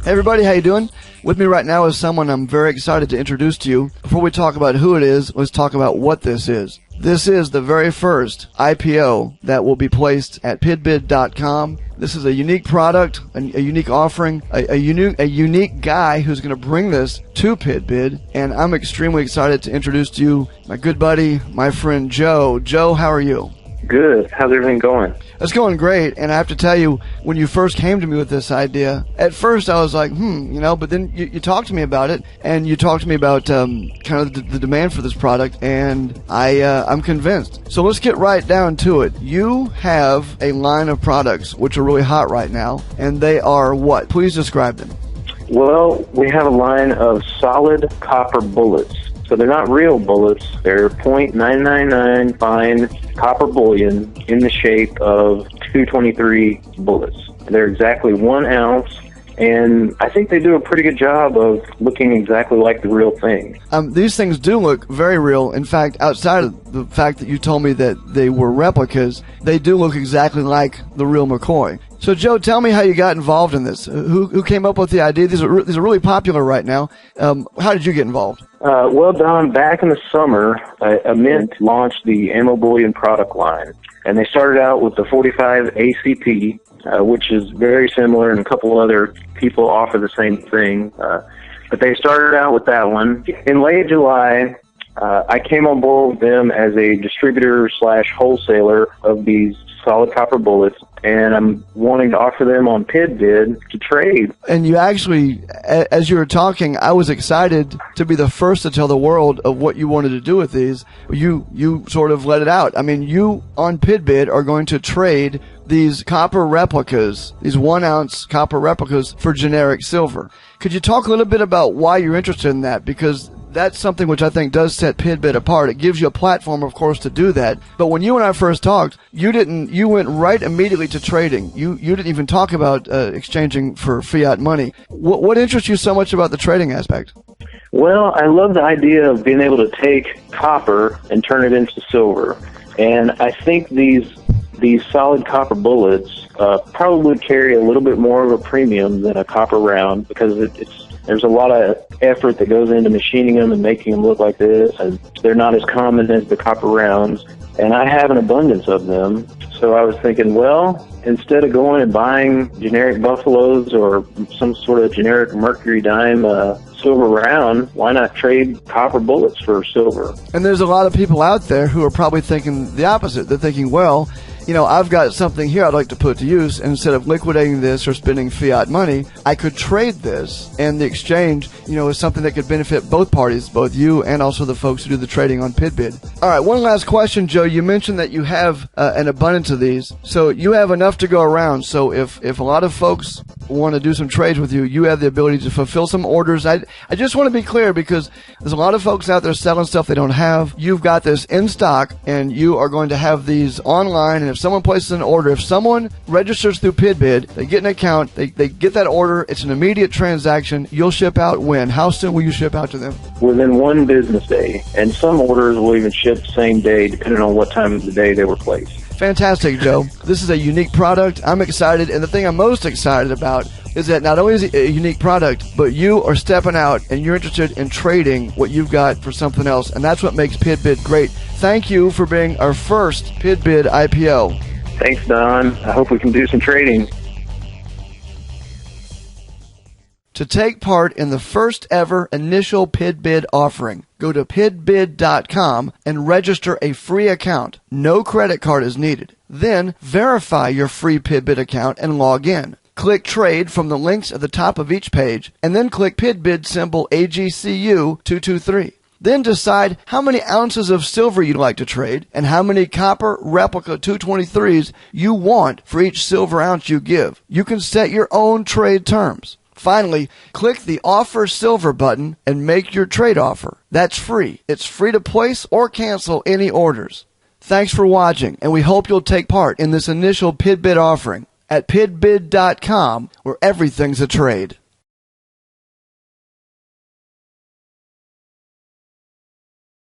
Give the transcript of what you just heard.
Hey everybody, how you doing? With me right now is someone I'm very excited to introduce to you. Before we talk about who it is, let's talk about what this is. This is the very first IPO that will be placed at pidbid.com. This is a unique product, a unique offering, a unique guy who's going to bring this to pidbid, and I'm extremely excited to introduce to you my good buddy, my friend Joe. Joe, how are you? Good. How's everything going? It's going great, and I have to tell you, when you first came to me with this idea, at first I was like, but then you talked to me about it, and you talked to me about kind of the demand for this product, and I'm convinced. So let's get right down to it. You have a line of products which are really hot right now, and they are what? Please describe them. Well, we have a line of solid copper bullets. So they're not real bullets. They're .999 fine copper bullion in the shape of 223 bullets. They're exactly 1 ounce, and I think they do a pretty good job of looking exactly like the real thing. These things do look very real. In fact, outside of the fact that you told me that they were replicas, they do look exactly like the real McCoy. So, Joe, tell me how you got involved in this. Who came up with the idea? These are really popular right now. How did you get involved? Well, Don, back in the summer, a Mint launched the Ammo Bullion product line, and they started out with the 45 ACP, which is very similar, and a couple other people offer the same thing. But they started out with that one. In late July, I came on board with them as a distributor/wholesaler of these solid copper bullets, and I'm wanting to offer them on pidbid to trade. And you actually, as you were talking, I was excited to be the first to tell the world of what you wanted to do with these. You sort of let it out. I mean, you on pidbid are going to trade these copper replicas, these 1 ounce copper replicas, for generic silver. Could you talk a little bit about why you're interested in that? Because that's something which I think does set pidbid apart. It gives you a platform, of course, to do that. But when you and I first talked, you went right immediately to trading. You didn't even talk about exchanging for fiat money. What interests you so much about the trading aspect? Well, I love the idea of being able to take copper and turn it into silver. And I think these solid copper bullets probably carry a little bit more of a premium than a copper round, because there's a lot of effort that goes into machining them and making them look like this, and they're not as common as the copper rounds, and I have an abundance of them. So I was thinking, well, instead of going and buying generic Buffaloes or some sort of generic mercury dime silver round, why not trade copper bullets for silver? And there's a lot of people out there who are probably thinking the opposite. They're thinking, well, I've got something here I'd like to put to use, and instead of liquidating this or spending fiat money, I could trade this, and the exchange, is something that could benefit both parties, both you and also the folks who do the trading on pidbid. All right, one last question, Joe. You mentioned that you have an abundance of these, so you have enough to go around. So if a lot of folks want to do some trades with you, you have the ability to fulfill some orders. I just want to be clear, because there's a lot of folks out there selling stuff they don't have. You've got this in stock, and you are going to have these online, and if someone places an order, if someone registers through pidbid, they get an account, they get that order, it's an immediate transaction. You'll ship out when? How soon will you ship out to them? Within 1 business day, and some orders will even ship same day, depending on what time of the day they were placed. Fantastic, Joe. This is a unique product. I'm excited, and the thing I'm most excited about is that not only is it a unique product, but you are stepping out and you're interested in trading what you've got for something else, and that's what makes pidbid great. Thank you for being our first pidbid IPO. Thanks, Don. I hope we can do some trading. To take part in the first ever initial pidbid offering, go to pidbid.com and register a free account. No credit card is needed. Then verify your free pidbid account and log in. Click Trade from the links at the top of each page, and then click pidbid symbol AGCU 223. Then decide how many ounces of silver you'd like to trade and how many copper replica 223s you want for each silver ounce you give. You can set your own trade terms. Finally, click the Offer Silver button and make your trade offer. That's free. It's free to place or cancel any orders. Thanks for watching, and we hope you'll take part in this initial pidbid offering at pidbid.com, where everything's a trade.